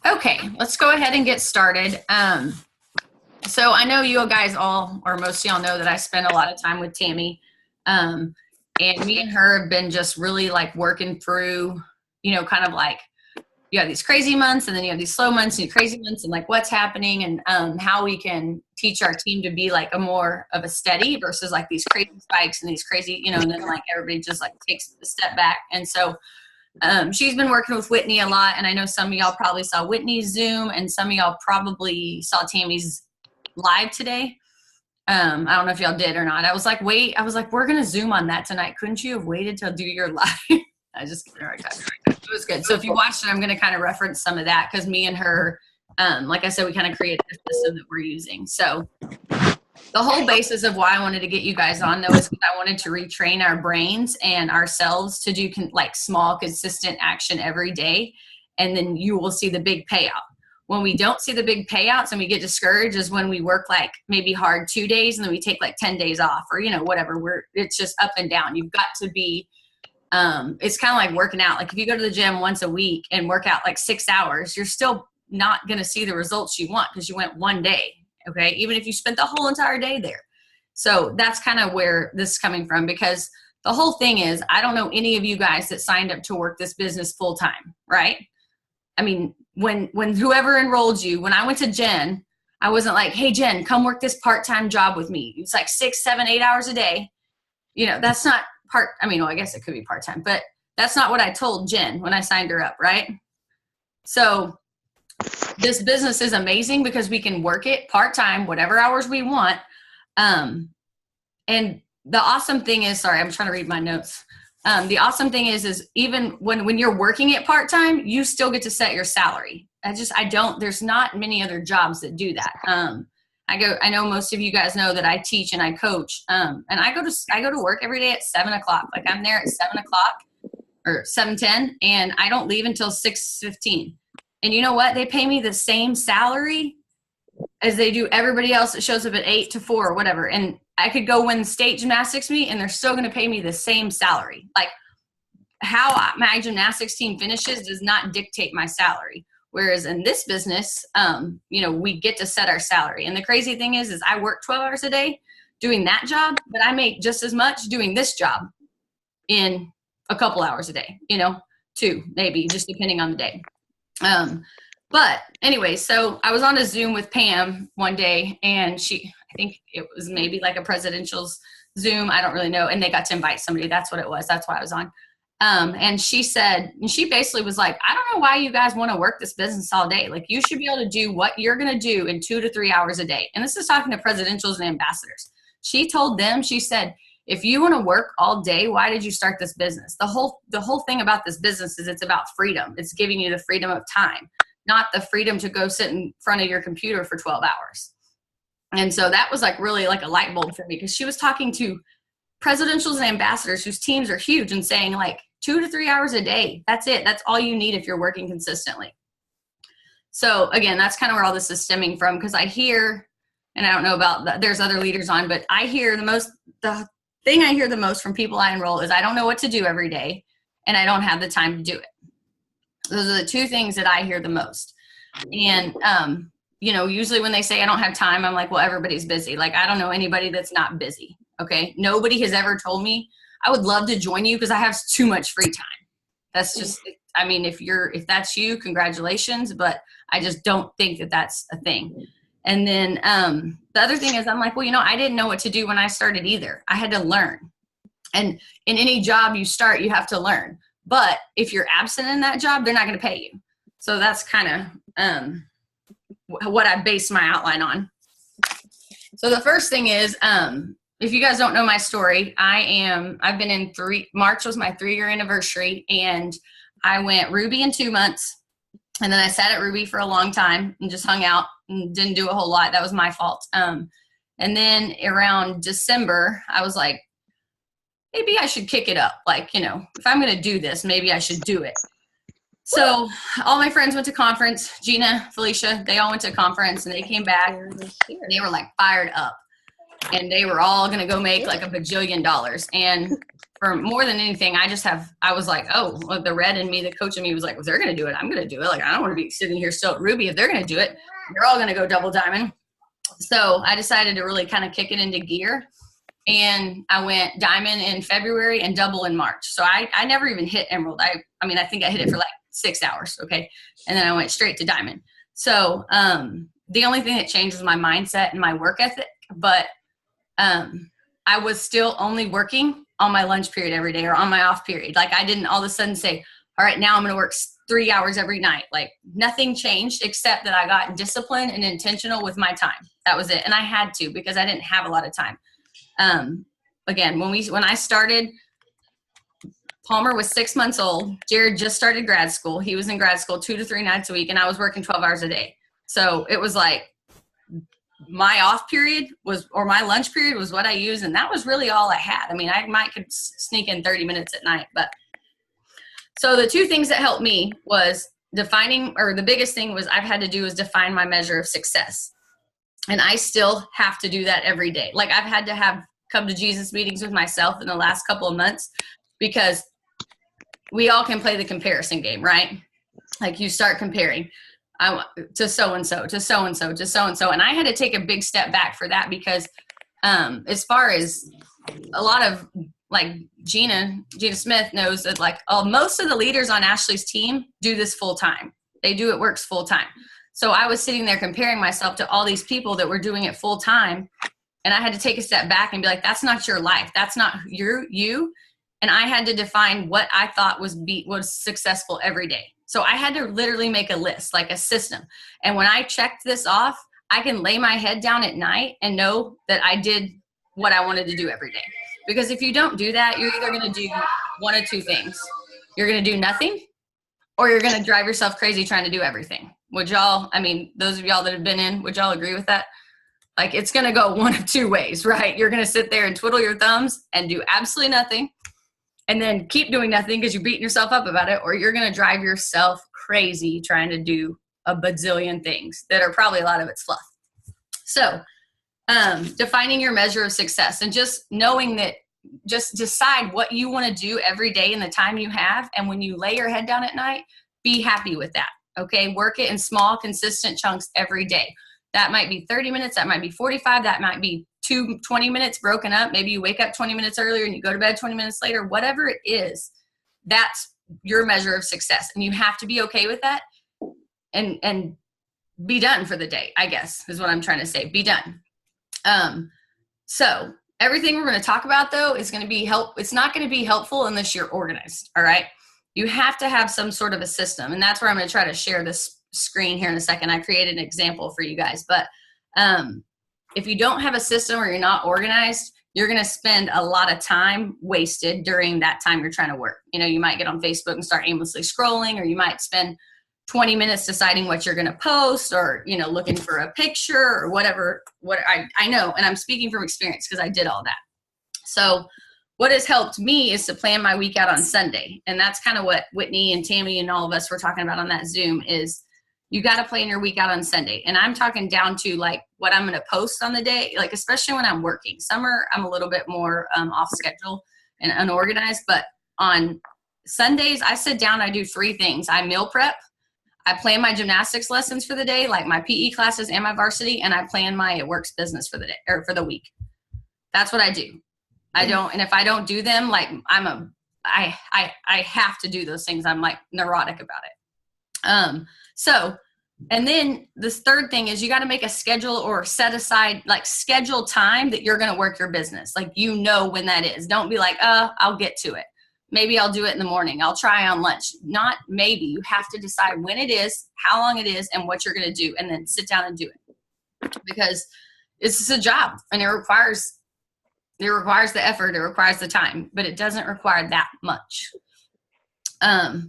Okay, let's go ahead and get started. So I know you guys all, or most of y'all know that I spend a lot of time with Tammy. Um, and me and her have been just really like working through, kind of like you have these crazy months and then you have these slow months and crazy months and like what's happening and how we can teach our team to be like a more of a steady versus like these crazy spikes and these crazy, and then like everybody just like takes a step back. And so she's been working with Whitney a lot, and I know some of y'all probably saw Whitney's Zoom, and some of y'all probably saw Tammy's live today. I don't know if y'all did or not. I was like, we're gonna Zoom on that tonight. Couldn't you have waited till do your live? I just all right, it was good. So if you watched it, I'm gonna kind of reference some of that because me and her, like I said, we kind of created a system that we're using. So the whole basis of why I wanted to get you guys on, though, is because I wanted to retrain our brains and ourselves to do like small, consistent action every day. And then you will see the big payout. When we don't see the big payouts and we get discouraged is when we work like maybe hard 2 days and then we take like 10 days off or, whatever. It's just up and down. You've got to be, it's kind of like working out. Like if you go to the gym once a week and work out like 6 hours, you're still not going to see the results you want because you went one day. Okay, even if you spent the whole entire day there. So that's kind of where this is coming from, because the whole thing is, I don't know any of you guys that signed up to work this business full time, right? I mean, when whoever enrolled you, when I went to Jen, I wasn't like, hey, Jen, come work this part-time job with me. It's like 6, 7, 8 hours a day. That's not I guess it could be part-time, but that's not what I told Jen when I signed her up, right? So this business is amazing because we can work it part-time, whatever hours we want. And the awesome thing is, sorry, I'm trying to read my notes. The awesome thing is even when you're working it part-time, you still get to set your salary. There's not many other jobs that do that. I know most of you guys know that I teach and I coach. And I go to work every day at 7 o'clock. Like I'm there at 7 o'clock or 7:10 and I don't leave until 6:15. And you know what? They pay me the same salary as they do everybody else that shows up at 8 to 4 or whatever. And I could go win state gymnastics meet and they're still going to pay me the same salary. Like how my gymnastics team finishes does not dictate my salary. Whereas in this business, we get to set our salary. And the crazy thing is I work 12 hours a day doing that job, but I make just as much doing this job in a couple hours a day, 2, maybe, just depending on the day. But anyway, so I was on a Zoom with Pam one day and I think it was maybe like a presidential's Zoom. I don't really know. And they got to invite somebody. That's what it was. That's why I was on. And she basically was like, I don't know why you guys want to work this business all day. Like you should be able to do what you're going to do in 2 to 3 hours a day. And this is talking to presidentials and ambassadors. She told them, she said, if you want to work all day, why did you start this business? The whole thing about this business is it's about freedom. It's giving you the freedom of time, not the freedom to go sit in front of your computer for 12 hours. And so that was like really like a light bulb for me because she was talking to presidentials and ambassadors whose teams are huge and saying like 2 to 3 hours a day. That's it. That's all you need if you're working consistently. So again, that's kind of where all this is stemming from because I hear, and I don't know about there's other leaders on, but I hear the thing I hear the most from people I enroll is I don't know what to do every day and I don't have the time to do it. Those are the 2 things that I hear the most. And, usually when they say I don't have time, I'm like, well, everybody's busy. Like, I don't know anybody that's not busy. Okay. Nobody has ever told me I would love to join you because I have too much free time. That's just, if that's you, congratulations. But I just don't think that that's a thing. And then the other thing is I'm like, well, I didn't know what to do when I started either. I had to learn. And in any job you start, you have to learn. But if you're absent in that job, they're not going to pay you. So that's kind of what I base my outline on. So the first thing is, if you guys don't know my story, I've been in March was my 3-year anniversary, and I went Ruby in 2 months. And then I sat at Ruby for a long time and just hung out and didn't do a whole lot. That was my fault. And then around December, I was like, maybe I should kick it up. Like, if I'm going to do this, maybe I should do it. So all my friends went to conference. Gina, Felicia, they all went to conference and they came back. And they were like fired up. And they were all going to go make like $1 bajillion. And for more than anything, I was like, oh, well, the red in me, the coach in me was like, well, they're going to do it, I'm going to do it. Like, I don't want to be sitting here still at Ruby. If they're going to do it, you're all going to go double diamond. So I decided to really kind of kick it into gear. And I went diamond in February and double in March. So I never even hit emerald. I mean, I think I hit it for like 6 hours. Okay. And then I went straight to diamond. So the only thing that changed was my mindset and my work ethic. But I was still only working on my lunch period every day or on my off period. Like, I didn't all of a sudden say, all right, now I'm going to work 3 hours every night. Like, nothing changed except that I got disciplined and intentional with my time. That was it. And I had to, because I didn't have a lot of time. Again, when I started, Palmer was 6 months old. Jared just started grad school. He was in grad school 2 to 3 nights a week, and I was working 12 hours a day. So it was like my off period or my lunch period was what I used, and that was really all I had. I mean, I could sneak in 30 minutes at night, but so the 2 things that helped me was the biggest thing was I've had to do is define my measure of success. And I still have to do that every day. Like, I've had to come to Jesus meetings with myself in the last couple of months, because we all can play the comparison game, right? Like, you start comparing to so-and-so, to so-and-so, to so-and-so. And I had to take a big step back for that, because as far as a lot of, like, Gina Smith knows that, like, most of the leaders on Ashley's team do this full time. It works full time. So I was sitting there comparing myself to all these people that were doing it full time. And I had to take a step back and be like, that's not your life. That's not you. And I had to define what I thought was successful every day. So I had to literally make a list, like a system. And when I checked this off, I can lay my head down at night and know that I did what I wanted to do every day. Because if you don't do that, you're either going to do one of 2 things. You're going to do nothing, or you're going to drive yourself crazy trying to do everything. Would y'all, I mean, those of y'all that have been in, would y'all agree with that? Like, it's going to go one of 2 ways, right? You're going to sit there and twiddle your thumbs and do absolutely nothing, and then keep doing nothing because you're beating yourself up about it, or you're going to drive yourself crazy trying to do a bazillion things that are probably a lot of it's fluff. So defining your measure of success, and just knowing that, just decide what you want to do every day in the time you have. And when you lay your head down at night, be happy with that. Okay. Work it in small, consistent chunks every day. That might be 30 minutes. That might be 45. That might be 20 minutes broken up. Maybe you wake up 20 minutes earlier and you go to bed 20 minutes later, whatever it is, that's your measure of success. And you have to be okay with that and be done for the day, I guess, is what I'm trying to say. Be done. So everything we're going to talk about, though, is going to be it's not going to be helpful unless you're organized. All right. You have to have some sort of a system. And that's where I'm going to try to share this screen here in a second. I created an example for you guys. But if you don't have a system or you're not organized, you're going to spend a lot of time wasted during that time you're trying to work. You know, you might get on Facebook and start aimlessly scrolling, or you might spend 20 minutes deciding what you're going to post, or, you know, looking for a picture or whatever. I know, and I'm speaking from experience because I did all that. So what has helped me is to plan my week out on Sunday. And that's kind of what Whitney and Tammy and all of us were talking about on that Zoom, is you got to plan your week out on Sunday. And I'm talking down to like what I'm going to post on the day, like especially when I'm working. Summer, I'm a little bit more off schedule and unorganized. But on Sundays, I sit down, I do 3 things. I meal prep. I plan my gymnastics lessons for the day, like my PE classes and my varsity, and I plan my works business for the day or for the week. That's what I do. And if I don't do them, like I have to do those things. I'm like neurotic about it. And then this third thing is you got to make a schedule or set aside, like schedule time that you're going to work your business. Like, you know when that is. Don't be like, I'll get to it. Maybe I'll do it in the morning. I'll try on lunch. Not maybe. You have to decide when it is, how long it is, and what you're going to do, and then sit down and do it. Because it's a job, and it requires the effort, it requires the time, but it doesn't require that much.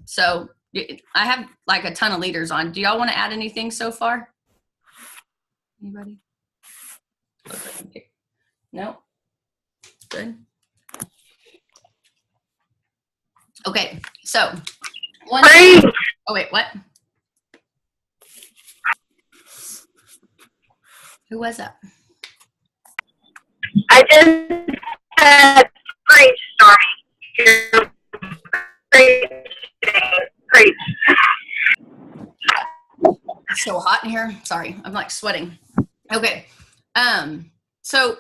So I have like a ton of leaders on. Do y'all want to add anything so far? Anybody? No? Good. Okay, so oh wait, what? Who was that? I just had free starting. Great. It's so hot in here. Sorry, I'm like sweating. Okay. So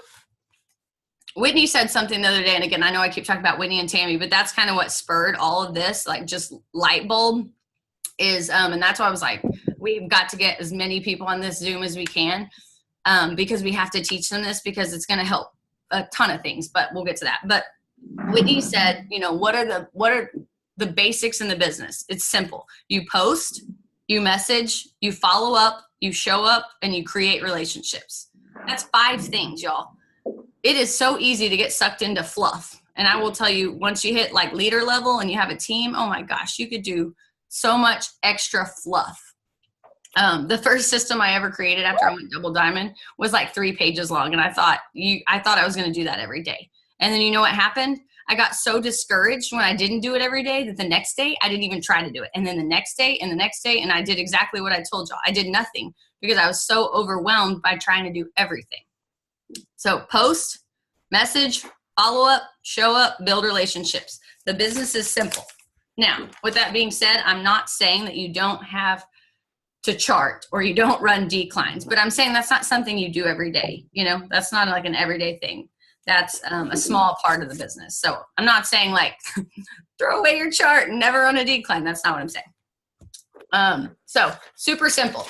Whitney said something the other day, and again, I know I keep talking about Whitney and Tammy, but that's kind of what spurred all of this, like just light bulb is, and that's why I was like, we've got to get as many people on this Zoom as we can, because we have to teach them this because it's going to help a ton of things, but we'll get to that. But Whitney said, you know, what are the basics in the business? It's simple. You post, you message, you follow up, you show up, and you create relationships. That's 5 things, y'all. It is so easy to get sucked into fluff. And I will tell you, once you hit like leader level and you have a team, oh my gosh, you could do so much extra fluff. The first system I ever created after I went double diamond was like 3 pages long. And I thought I was going to do that every day. And then you know what happened? I got so discouraged when I didn't do it every day that the next day I didn't even try to do it. And then the next day and the next day, and I did exactly what I told y'all. I did nothing because I was so overwhelmed by trying to do everything. So post, message, follow up, show up, build relationships. The business is simple. Now, with that being said, I'm not saying that you don't have to chart or you don't run declines, but I'm saying that's not something you do every day. You know, that's not like an everyday thing. That's a small part of the business. So I'm not saying like throw away your chart and never run a decline. That's not what I'm saying. So super simple.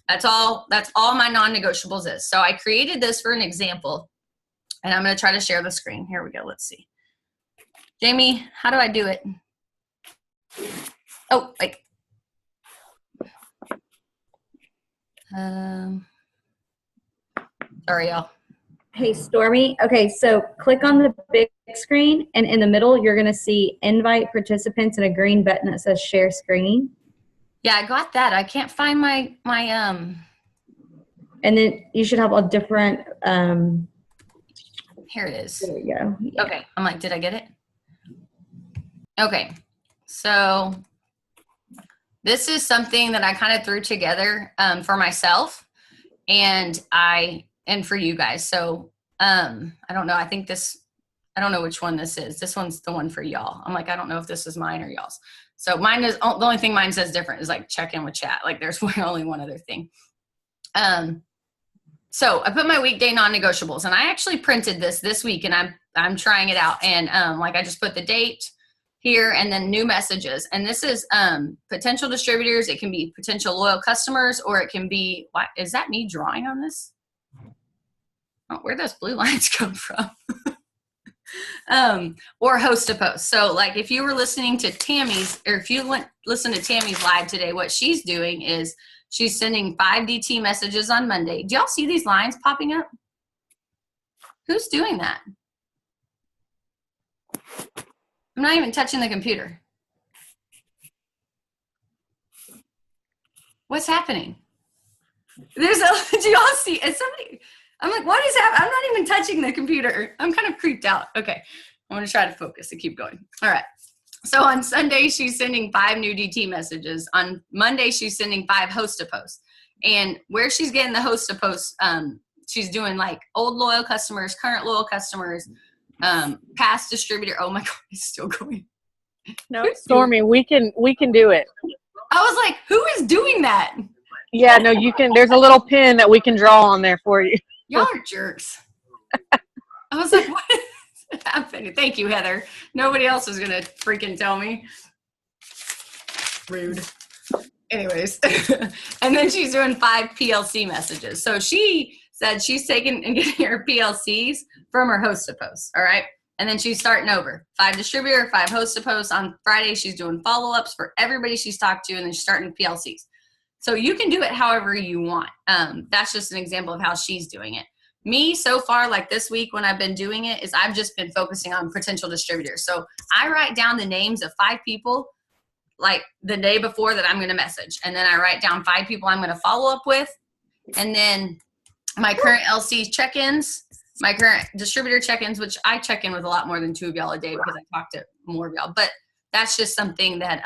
That's all my non-negotiables is. So I created this for an example, and I'm going to try to share the screen. Here we go. Let's see. Jamie, how do I do it? Oh, like, sorry, y'all. Hey, Stormy. Okay, so click on the big screen, and in the middle, you're going to see invite participants and a green button that says share screen. Yeah, I got that. I can't find my And then you should have a different, here it is. there we go. Yeah. Okay, I'm like, did I get it? Okay, so this is something that I kind of threw together for myself and for you guys. So I don't know. I don't know which one this is. This one's the one for y'all. I'm like, I don't know if this is mine or y'all's. So mine is, the only thing mine says different is like check in with chat. Like there's only one other thing. So I put my weekday non-negotiables, and I actually printed this week, and I'm trying it out. And like I just put the date here and then new messages. And this is potential distributors. It can be potential loyal customers, or it can be, what is that, me drawing on this? Oh, where'd those blue lines come from? Or host a post. So like if you were listening to Tammy's, or if you listen to Tammy's live today, what she's doing is she's sending 5 DT messages on Monday. Do y'all see these lines popping up? Who's doing that? I'm not even touching the computer. What's happening? Do y'all see? Is somebody? I'm like, what is happening? I'm not even touching the computer. I'm kind of creeped out. Okay, I'm gonna try to focus and keep going. All right. So on Sunday, she's sending 5 new DT messages. On Monday, she's sending 5 host to posts. And where she's getting the host to posts, she's doing like old loyal customers, current loyal customers, past distributor. Oh my God, it's still going. No, Stormy, we can do it. I was like, who is doing that? Yeah, no, you can. There's a little pin that we can draw on there for you. Y'all are jerks. I was like, what is happening? Thank you, Heather. Nobody else is going to freaking tell me. Rude. Anyways. And then she's doing 5 PLC messages. So she said she's taking and getting her PLCs from her host to post. All right. And then she's starting over. 5 distributor, 5 host to post. On Friday, she's doing follow-ups for everybody she's talked to, and then she's starting PLCs. So you can do it however you want. That's just an example of how she's doing it. Me, so far, like this week when I've been doing it, is I've just been focusing on potential distributors. So I write down the names of 5 people like the day before that I'm going to message. And then I write down 5 people I'm going to follow up with. And then my current LC check-ins, my current distributor check-ins, which I check in with a lot more than 2 of y'all a day because I talk to more of y'all. But that's just something that,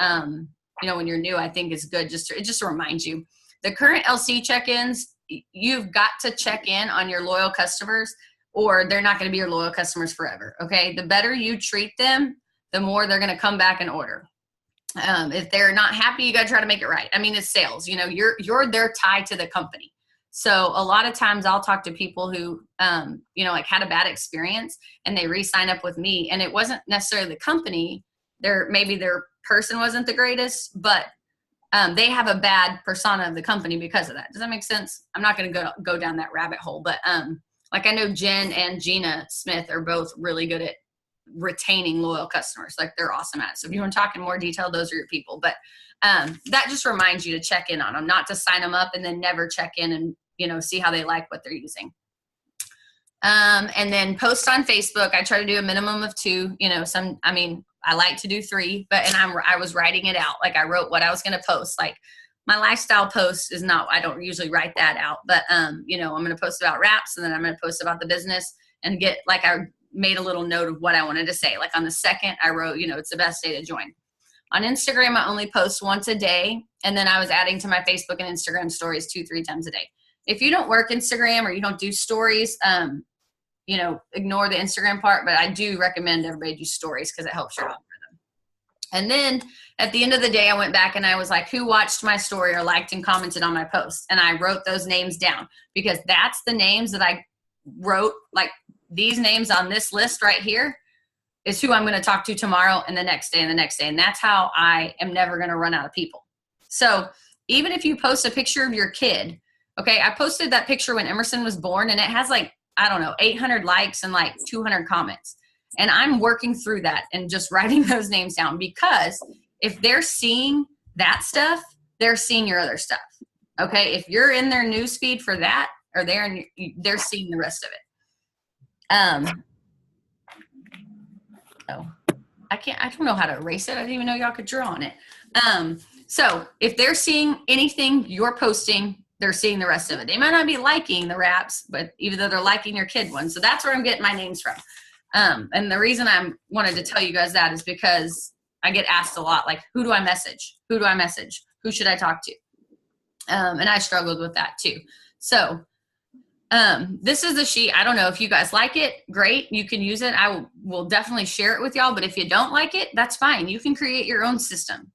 you know, when you're new, I think is good just to remind you. The current LC check-ins, you've got to check in on your loyal customers, or they're not going to be your loyal customers forever, okay? The better you treat them, the more they're going to come back and order. If they're not happy, you got to try to make it right. I mean, it's sales, you know, you're their tie to the company. So a lot of times I'll talk to people who, you know, like had a bad experience and they re-sign up with me, and it wasn't necessarily the company. Maybe their person wasn't the greatest, but they have a bad persona of the company because of that. Does that make sense? I'm not going to go down that rabbit hole, but like I know Jen and Gina Smith are both really good at retaining loyal customers. Like they're awesome at it. So if you want to talk in more detail, those are your people. But that just reminds you to check in on them, not to sign them up and then never check in and, you know, see how they like what they're using. And then post on Facebook. I try to do a minimum of 2, you know, I like to do 3, but, and I was writing it out. Like I wrote what I was going to post. Like my lifestyle post is not, I don't usually write that out, but, you know, I'm going to post about wraps, and then I'm going to post about the business and get, like, I made a little note of what I wanted to say. Like on the 2nd, I wrote, you know, it's the best day to join. On Instagram, I only post once a day. And then I was adding to my Facebook and Instagram stories 2-3 times a day. If you don't work Instagram or you don't do stories, you know, ignore the Instagram part, but I do recommend everybody do stories because it helps your algorithm. And then at the end of the day, I went back and I was like, who watched my story or liked and commented on my post? And I wrote those names down because that's the names that I wrote. Like these names on this list right here is who I'm going to talk to tomorrow and the next day and the next day. And that's how I am never going to run out of people. So even if you post a picture of your kid, okay, I posted that picture when Emerson was born and it has like, I don't know, 800 likes and like 200 comments. And I'm working through that and just writing those names down, because if they're seeing that stuff, they're seeing your other stuff. Okay. If you're in their news feed for that, or they're seeing the rest of it. I don't know how to erase it. I didn't even know y'all could draw on it. So if they're seeing anything you're posting, they're seeing the rest of it. They might not be liking the wraps, but even though they're liking your kid ones. So that's where I'm getting my names from. And the reason I wanted to tell you guys that is because I get asked a lot, like, who do I message? Who do I message? Who should I talk to? And I struggled with that too. So this is the sheet. I don't know if you guys like it. Great. You can use it. I will definitely share it with y'all. But if you don't like it, that's fine. You can create your own system.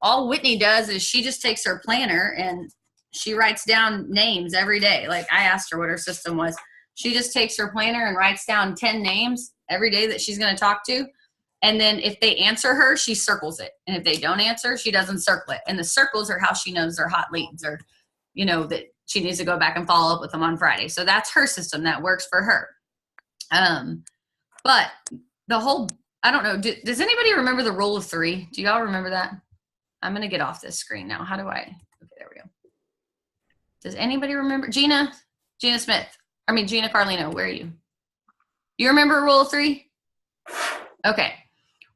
All Whitney does is she just takes her planner and she writes down names every day. Like I asked her what her system was. She just takes her planner and writes down 10 names every day that she's going to talk to. And then if they answer her, she circles it. And if they don't answer, she doesn't circle it. And the circles are how she knows they're hot leads, or, you know, that she needs to go back and follow up with them on Friday. So that's her system that works for her. But the whole, I don't know. Does anybody remember the rule of 3? Do y'all remember that? I'm going to get off this screen now. How do I? Okay, there we go. Does anybody remember? Gina Carlino, where are you? You remember rule of 3? Okay.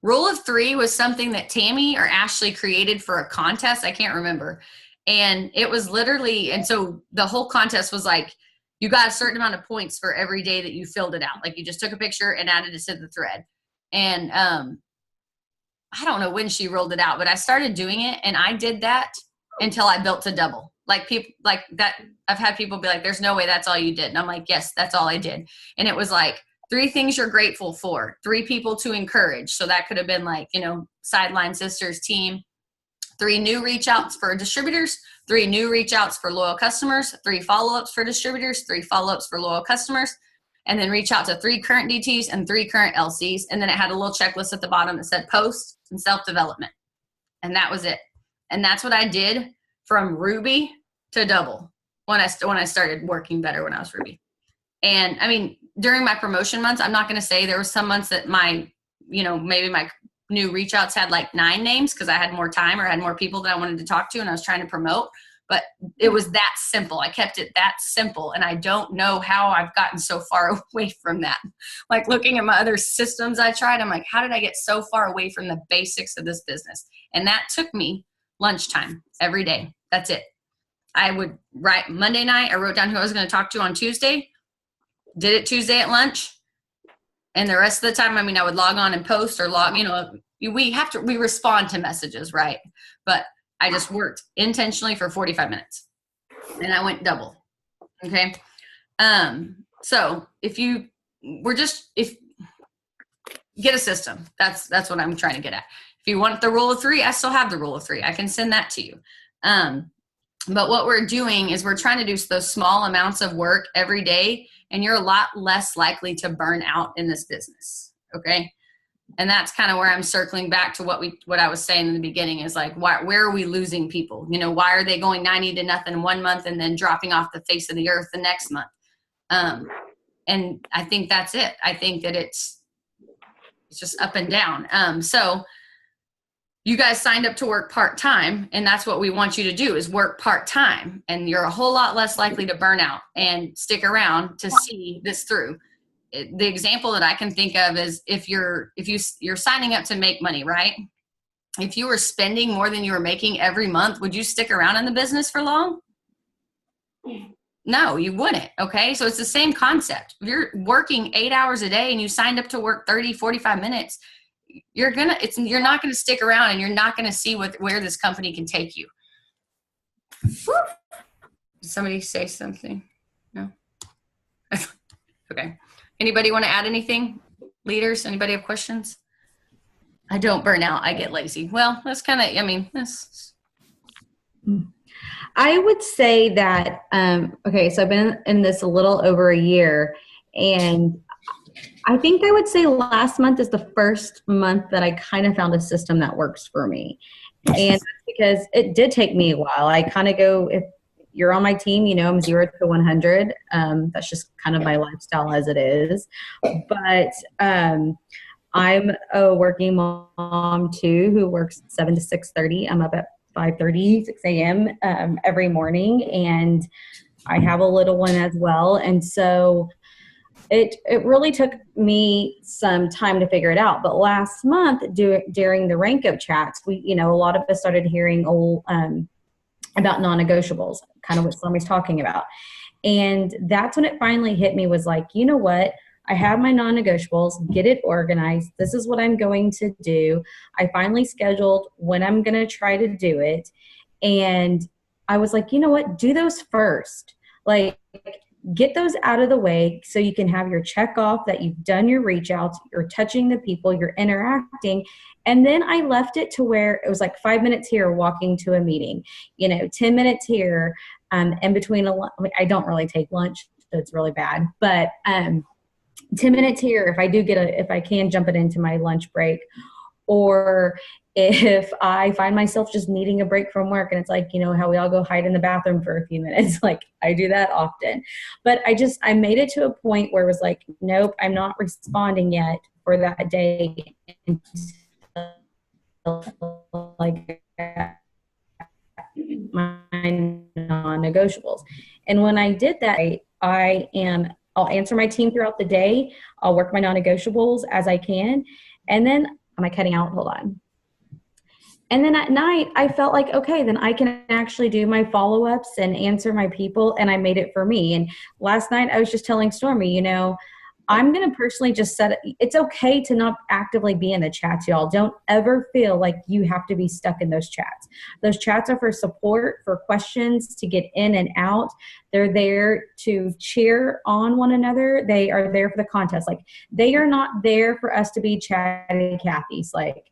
Rule of 3 was something that Tammy or Ashley created for a contest. I can't remember. And it was literally, and so the whole contest was like, you got a certain amount of points for every day that you filled it out. Like you just took a picture and added it to the thread. And I don't know when she rolled it out, but I started doing it, and I did that until I built to double. Like people like that. I've had people be like, there's no way that's all you did. And I'm like, yes, that's all I did. And it was like 3 things you're grateful for, 3 people to encourage. So that could have been like, you know, Sideline Sisters team, 3 new reach outs for distributors, 3 new reach outs for loyal customers, 3 follow-ups for distributors, 3 follow-ups for loyal customers, and then reach out to 3 current DTs and 3 current LCs. And then it had a little checklist at the bottom that said post and self-development. And that was it. And that's what I did from Ruby to double when I started working better when I was Ruby. And I mean, during my promotion months, I'm not going to say there were some months that my, you know, maybe my new reach outs had like 9 names because I had more time or had more people that I wanted to talk to and I was trying to promote. But it was that simple. I kept it that simple. And I don't know how I've gotten so far away from that. Like looking at my other systems I tried, I'm like, how did I get so far away from the basics of this business? And that took me lunchtime every day. That's it. I would write Monday night. I wrote down who I was going to talk to on Tuesday. Did it Tuesday at lunch. And the rest of the time, I mean, I would log on and post or log, you know, we respond to messages, right? But I just worked intentionally for 45 minutes and I went double. Okay. So if get a system. That's what I'm trying to get at. If you want the rule of 3, I still have the rule of 3. I can send that to you. But what we're doing is we're trying to do those small amounts of work every day, and you're a lot less likely to burn out in this business. Okay. And that's kind of where I'm circling back to what I was saying in the beginning is like, where are we losing people? You know, why are they going 90-0 one month and then dropping off the face of the earth the next month? And I think that's it. I think that it's just up and down. So you guys signed up to work part-time, and that's what we want you to do is work part-time, and you're a whole lot less likely to burn out and stick around to see this through. The example that I can think of is if you're signing up to make money, right? If you were spending more than you were making every month, would you stick around in the business for long? No, you wouldn't. Okay. So it's the same concept. If you're working 8 hours a day and you signed up to work 30, 45 minutes, you're not going to stick around, and you're not going to see where this company can take you. Did somebody say something? No. Okay. Anybody want to add anything? Leaders, anybody have questions? I don't burn out. I get lazy. Well, that's kind of, that's. I would say that, okay, so I've been in this a little over a year, and I think I would say last month is the first month that I kind of found a system that works for me. And that's because it did take me a while. I kind of go, if you're on my team, you know, I'm 0 to 100. That's just kind of my lifestyle as it is. But I'm a working mom too, who works 7 to 6:30. I'm up at 5:30, 6 a.m. Every morning, and I have a little one as well. And so it really took me some time to figure it out. But last month, during the rank up chats, a lot of us started hearing about non-negotiables, kind of what Salmi's talking about. And that's when it finally hit me, was like, you know what? I have my non-negotiables, get it organized. This is what I'm going to do. I finally scheduled when I'm going to try to do it. And I was like, you know what? Do those first. Like, get those out of the way so you can have your check off that you've done your reach outs, you're touching the people, you're interacting. And then I left it to where it was like 5 minutes here walking to a meeting, 10 minutes here, in between I don't really take lunch, so it's really bad. But 10 minutes here if I can jump it into my lunch break, or if I find myself just needing a break from work and it's like, how we all go hide in the bathroom for a few minutes, like I do that often. But I made it to a point where it was like, nope, I'm not responding yet for that day. Like my non-negotiables. And when I did that, I'll answer my team throughout the day. I'll work my non-negotiables as I can. And then, am I cutting out? Hold on. And then at night, I felt like, okay, then I can actually do my follow-ups and answer my people, and I made it for me. And last night, I was just telling Stormy, I'm going to personally just it's okay to not actively be in the chats, y'all. Don't ever feel like you have to be stuck in those chats. Those chats are for support, for questions, to get in and out. They're there to cheer on one another. They are there for the contest. Like, they are not there for us to be chatty Cathy's. Like,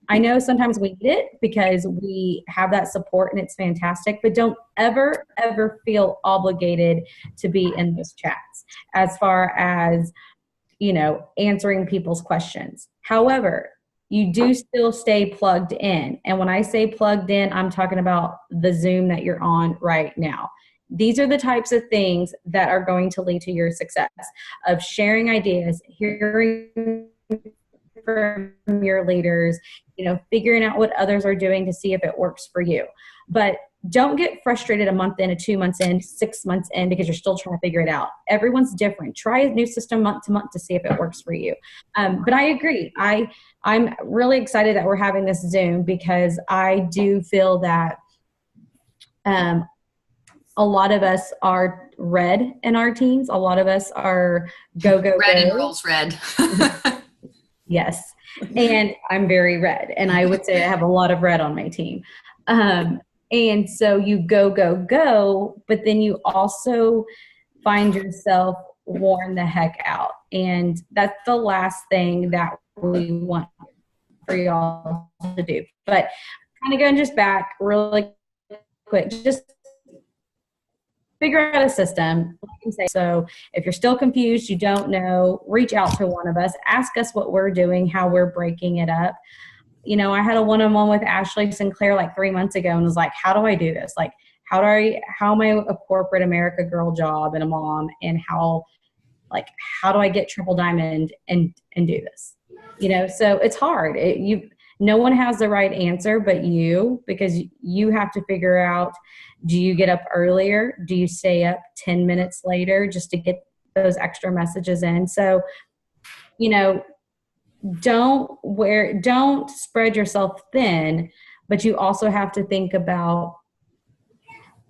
I know sometimes we need it because we have that support and it's fantastic, but don't ever, ever feel obligated to be in those chats as far as, answering people's questions. However, you do still stay plugged in. And when I say plugged in, I'm talking about the Zoom that you're on right now. These are the types of things that are going to lead to your success, of sharing ideas, hearing from your leaders, figuring out what others are doing to see if it works for you. But don't get frustrated a month in, 2 months in, 6 months in, because you're still trying to figure it out. Everyone's different. Try a new system month to month to see if it works for you. But I agree. I'm really excited that we're having this Zoom, because I do feel that a lot of us are red in our teams. A lot of us are go. Red and rolls red. Yes. And I'm very red. And I would say I have a lot of red on my team. And so you go, but then you also find yourself worn the heck out. And that's the last thing that we want for y'all to do. But kind of going just back really quick, just figure out a system. So if you're still confused, you don't know, reach out to one of us, ask us what we're doing, how we're breaking it up. You know, I had a one-on-one with Ashley Sinclair like 3 months ago and was like, how do I do this? Like, how am I a corporate America girl job and a mom, and how do I get triple diamond and do this? You know, so it's hard. No one has the right answer but you, because you have to figure out, do you get up earlier? Do you stay up 10 minutes later just to get those extra messages in? So, you know, don't spread yourself thin, but you also have to think about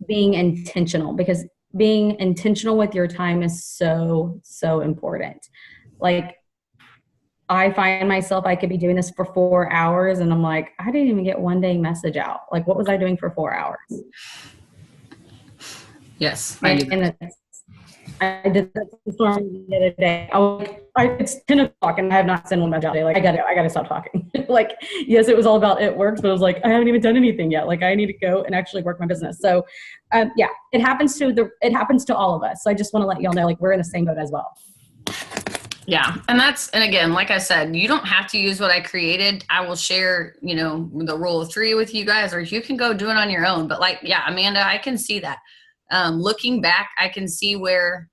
being intentional, because being intentional with your time is so, so important. Like, I find myself, I could be doing this for 4 hours and I'm like, I didn't even get one dang message out. Like, what was I doing for 4 hours? Yes. I did that the other day. It's 10 o'clock and I have not sent one message out today. Like, I gotta stop talking. Like, yes, it was all about it works, but I was like, I haven't even done anything yet. Like, I need to go and actually work my business. So, yeah, it happens to all of us. So I just want to let y'all know, like, we're in the same boat as well. Yeah. And again, like I said, you don't have to use what I created. I will share, you know, the rule of 3 with you guys, or you can go do it on your own. But like, yeah, Amanda, I can see that. Looking back, I can see where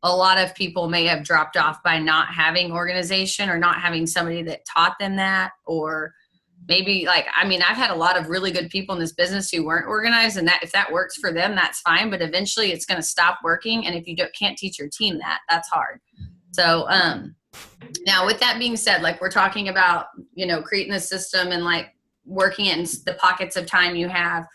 a lot of people may have dropped off by not having organization or not having somebody that taught them that, or maybe I've had a lot of really good people in this business who weren't organized, and that if that works for them, that's fine. But eventually it's going to stop working. And if you can't teach your team that's hard. So, now with that being said, like, we're talking about, you know, creating a system and like working it in the pockets of time you have.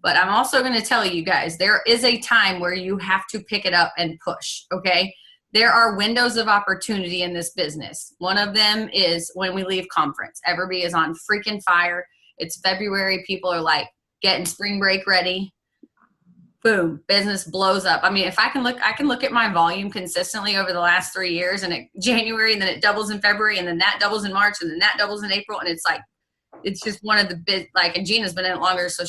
But I'm also going to tell you guys, there is a time where you have to pick it up and push. Okay. There are windows of opportunity in this business. One of them is when we leave conference. Everybody is on freaking fire. It's February. People are like getting spring break ready. Boom, business blows up. I mean, if I can look at my volume consistently over the last 3 years, and January, and then it doubles in February, and then that doubles in March, and then that doubles in April. And it's like, it's just one of the big, like, and Gina's been in it longer, so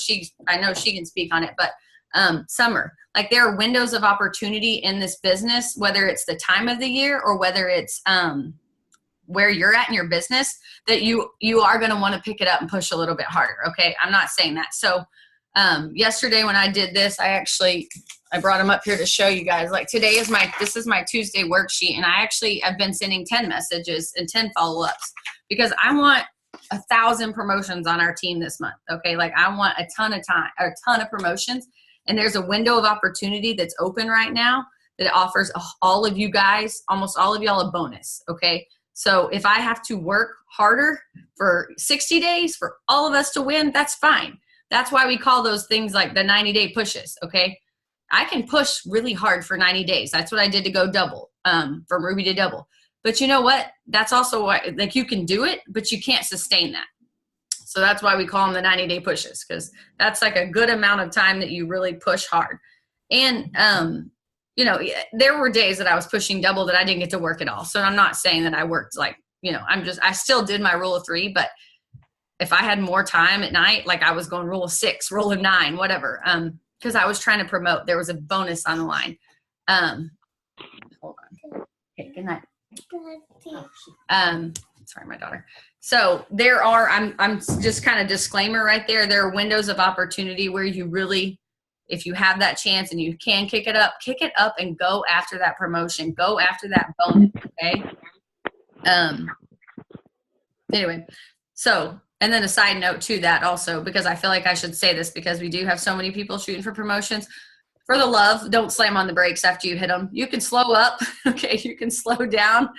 I know she can speak on it, but summer, like, there are windows of opportunity in this business, whether it's the time of the year or whether it's where you're at in your business, that you are going to want to pick it up and push a little bit harder. Okay. I'm not saying that. So yesterday when I did this, I brought them up here to show you guys, like, this is my Tuesday worksheet. And I've been sending 10 messages and 10 follow-ups because I want 1,000 promotions on our team this month. Okay. Like, I want a ton of promotions, and there's a window of opportunity that's open right now that offers all of you guys, almost all of y'all, a bonus. Okay. So if I have to work harder for 60 days for all of us to win, that's fine. That's why we call those things like the 90-day pushes. Okay. I can push really hard for 90 days. That's what I did to go double, from Ruby to double. But you know what? That's also why, like, you can do it, but you can't sustain that. So that's why we call them the 90-day pushes, because that's like a good amount of time that you really push hard. And, you know, there were days that I was pushing double that I didn't get to work at all. So I'm not saying that I worked, like, you know, I still did my rule of 3, but if I had more time at night, like, I was going rule of 6, rule of 9, whatever. Because I was trying to promote. There was a bonus on the line. Hold on. Okay, good night. Sorry, my daughter. So I'm just kind of disclaimer right there. There are windows of opportunity where you really, if you have that chance and you can kick it up and go after that promotion, go after that bonus. Okay. Anyway, so, and then a side note to that also, because I feel like I should say this, because we do have so many people shooting for promotions. For the love, don't slam on the brakes after you hit them. You can slow up. Okay. You can slow down,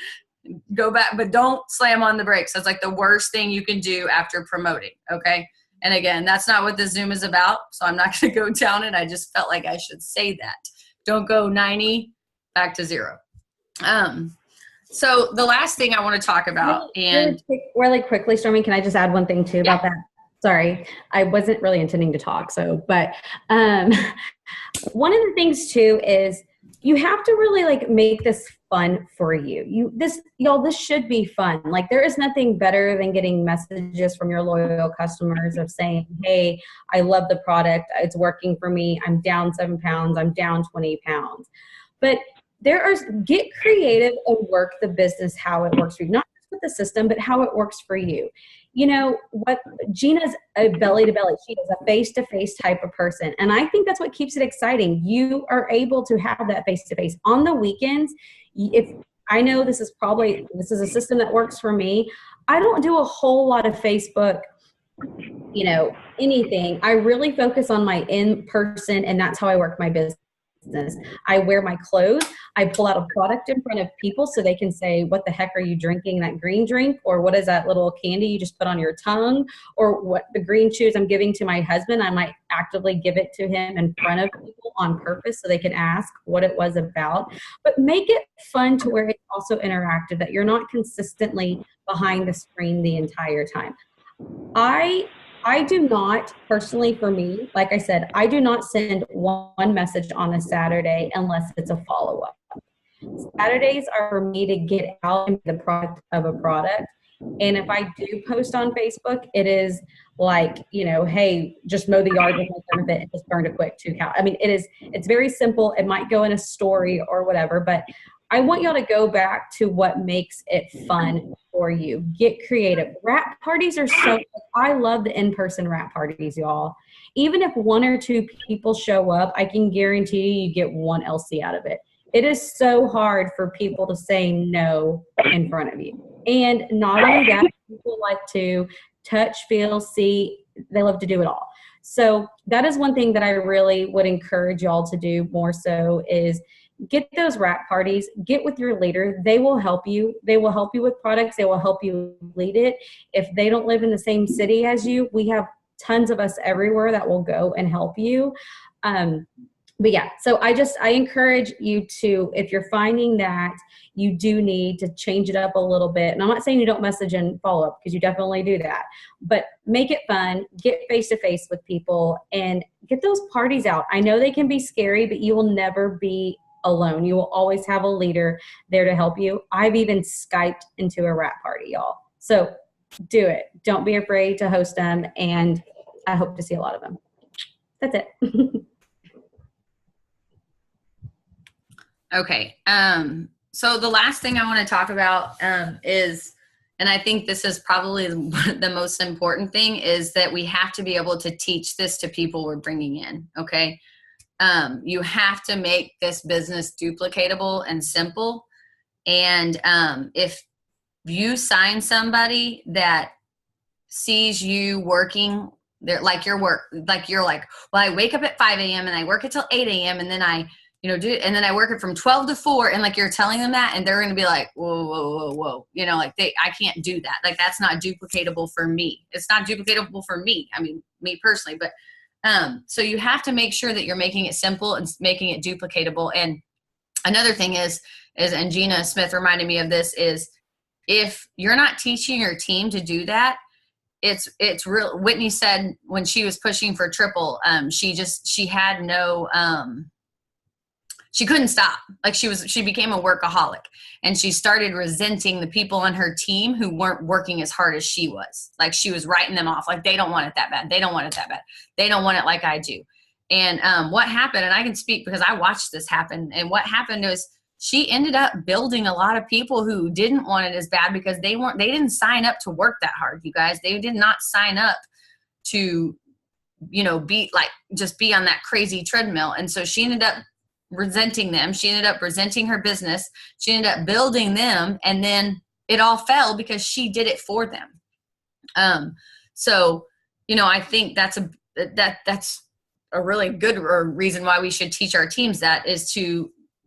go back, but don't slam on the brakes. That's like the worst thing you can do after promoting. Okay. And again, that's not what the Zoom is about. So I'm not going to go down it. I just felt like I should say that. Don't go 90 back to 0. So the last thing I want to talk about, and really quickly, Stormy, can I just add one thing too about that? Sorry, I wasn't really intending to talk. So, but one of the things too is you have to really, like, make this fun for you. This should be fun. Like, there is nothing better than getting messages from your loyal customers of saying, hey, I love the product. It's working for me. I'm down 7 pounds. I'm down 20 pounds. But get creative and work the business how it works for you. Not just with the system, but how it works for you. You know what? Gina's a belly to belly. She is a face-to-face type of person. And I think that's what keeps it exciting. You are able to have that face-to-face. On the weekends, if I know this is a system that works for me, I don't do a whole lot of Facebook, anything. I really focus on my in-person, and that's how I work my business. I wear my clothes. I pull out a product in front of people so they can say, what the heck are you drinking, that green drink? Or what is that little candy you just put on your tongue? Or what the green shoes I'm giving to my husband, I might actively give it to him in front of people on purpose so they can ask what it was about. But make it fun to where it's also interactive, that you're not consistently behind the screen the entire time. I do not, personally for me, like I said, I do not send one message on a Saturday unless it's a follow-up. Saturdays are for me to get out and be the product of a product. And if I do post on Facebook, it is like, hey, just mow the yard with my benefit and just burned a quick 2 cow. I mean, it's very simple. It might go in a story or whatever, but I want y'all to go back to what makes it fun for you. Get creative. Wrap parties are I love the in-person wrap parties, y'all. Even if 1 or 2 people show up, I can guarantee you get 1 LC out of it. It is so hard for people to say no in front of you. And not only that, people like to touch, feel, see. They love to do it all. So that is one thing that I really would encourage y'all to do more so is get those wrap parties, get with your leader. They will help you. They will help you with products. They will help you lead it. If they don't live in the same city as you, we have tons of us everywhere that will go and help you. But yeah, so I encourage you to, if you're finding that you do need to change it up a little bit, and I'm not saying you don't message and follow up because you definitely do that, but make it fun, get face-to-face with people and get those parties out. I know they can be scary, but you will never be alone. You will always have a leader there to help you. I've even Skyped into a wrap party, y'all. So do it. Don't be afraid to host them. And I hope to see a lot of them. That's it. Okay. So the last thing I want to talk about is, and I think this is probably the most important thing, is that we have to be able to teach this to people we're bringing in. Okay. You have to make this business duplicatable and simple. And if you sign somebody that sees you working there, like you're like, well, I wake up at 5 a.m. and I work until 8 a.m. and then I, and then I work it from 12 to 4. And like you're telling them that, and they're going to be like, whoa, whoa, whoa, whoa. I can't do that. Like, that's not duplicatable for me. It's not duplicatable for me. I mean, me personally, but so you have to make sure that you're making it simple and making it duplicatable. And another thing is, and Gina Smith reminded me of this, is if you're not teaching your team to do that, it's real. Whitney said when she was pushing for triple, she had no, she couldn't stop. Like she became a workaholic, and she started resenting the people on her team who weren't working as hard as she was. Like, she was writing them off. Like, they don't want it that bad. They don't want it that bad. They don't want it like I do. And what happened, and I can speak because I watched this happen. And what happened was she ended up building a lot of people who didn't want it as bad because they didn't sign up to work that hard, you guys. They did not sign up to, just be on that crazy treadmill. And so she ended up resenting them. She ended up resenting her business. She ended up building them, and then it all fell because she did it for them. So, I think that's a really good reason why we should teach our teams that,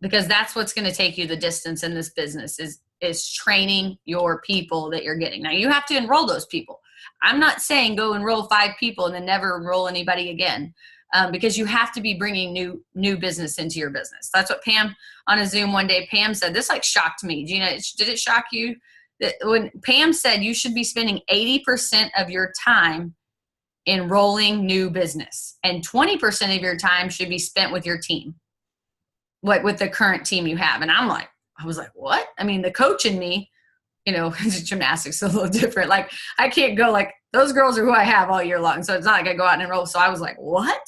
because that's what's going to take you the distance in this business is training your people that you're getting. Now, you have to enroll those people. I'm not saying go enroll 5 people and then never enroll anybody again. Because you have to be bringing new business into your business. That's what Pam on a Zoom one day, Pam said, this shocked me. Gina, did it shock you? That when Pam said you should be spending 80% of your time enrolling new business and 20% of your time should be spent with your team, with the current team you have. And I'm like, I was like, what? I mean, the coach in me, you know, gymnastics is a little different. Like I can't go like those girls are who I have all year long. So it's not like I go out and enroll. So I was like, what?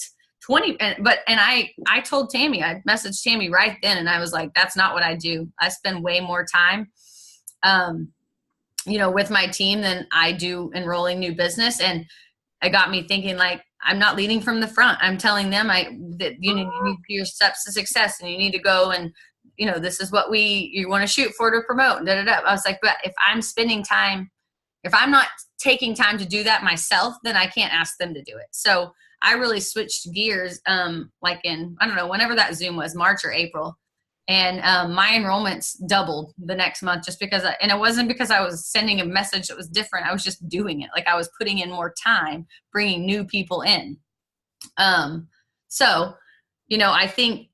20. And I told Tammy, I messaged Tammy right then. And I was like, that's not what I do. I spend way more time, you know, with my team than I do enrolling new business. And it got me thinking like, I'm not leading from the front. I'm telling them that you need your steps to success and you need to go and, you know, this is what you want to shoot for to promote. Da, da, da. I was like, but if I'm spending time, if I'm not taking time to do that myself, then I can't ask them to do it. So I really switched gears, like in, I don't know, whenever that Zoom was, March or April. And my enrollments doubled the next month just because, and it wasn't because I was sending a message that was different. I was just doing it. Like I was putting in more time, bringing new people in. So, you know, I think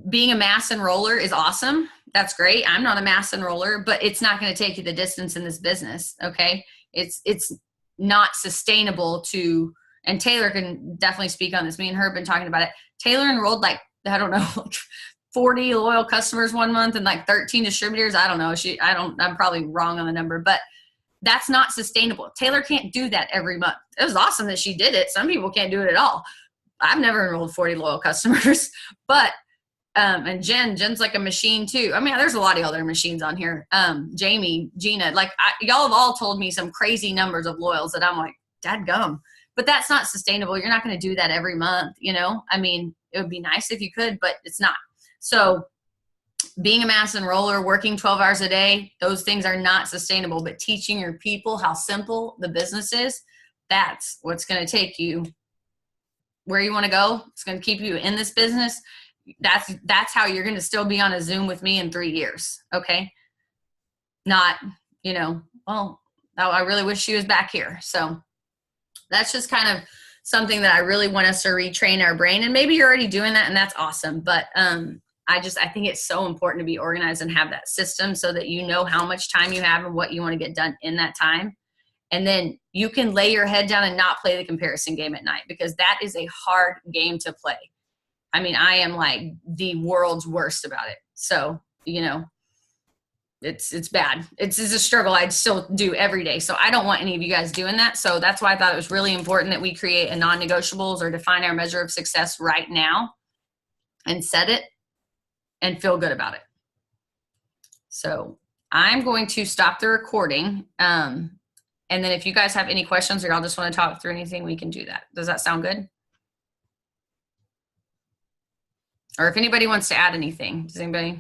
being a mass enroller is awesome. That's great. I'm not a mass enroller, but it's not going to take you the distance in this business. Okay. It's not sustainable to, and Taylor can definitely speak on this. Me and her have been talking about it. Taylor enrolled like, I don't know, like 40 loyal customers one month and like 13 distributors. I don't know. I'm probably wrong on the number, but that's not sustainable. Taylor can't do that every month. It was awesome that she did it. Some people can't do it at all. I've never enrolled 40 loyal customers, but and Jen's like a machine too. I mean, there's a lot of other machines on here. Jamie, Gina, like y'all have all told me some crazy numbers of loyals that I'm like, dadgum. But that's not sustainable. You're not going to do that every month, you know? I mean, it would be nice if you could, but it's not. So being a mass enroller, working 12 hours a day, those things are not sustainable. But teaching your people how simple the business is, that's what's going to take you where you want to go. It's going to keep you in this business. That's how you're going to still be on a Zoom with me in 3 years. Okay. Not, you know, well, I really wish she was back here. So that's just kind of something that I really want us to retrain our brain. And maybe you're already doing that and that's awesome. But I think it's so important to be organized and have that system so that you know how much time you have and what you want to get done in that time. And then you can lay your head down and not play the comparison game at night, because that is a hard game to play. I mean, I am like the world's worst about it. So, you know, it's bad. It's a struggle I'd still do every day. So I don't want any of you guys doing that. So that's why I thought it was really important that we create a non-negotiables or define our measure of success right now and set it and feel good about it. So I'm going to stop the recording. And then if you guys have any questions or y'all just want to talk through anything, we can do that. Does that sound good? Or if anybody wants to add anything, does anybody?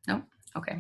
No? Okay.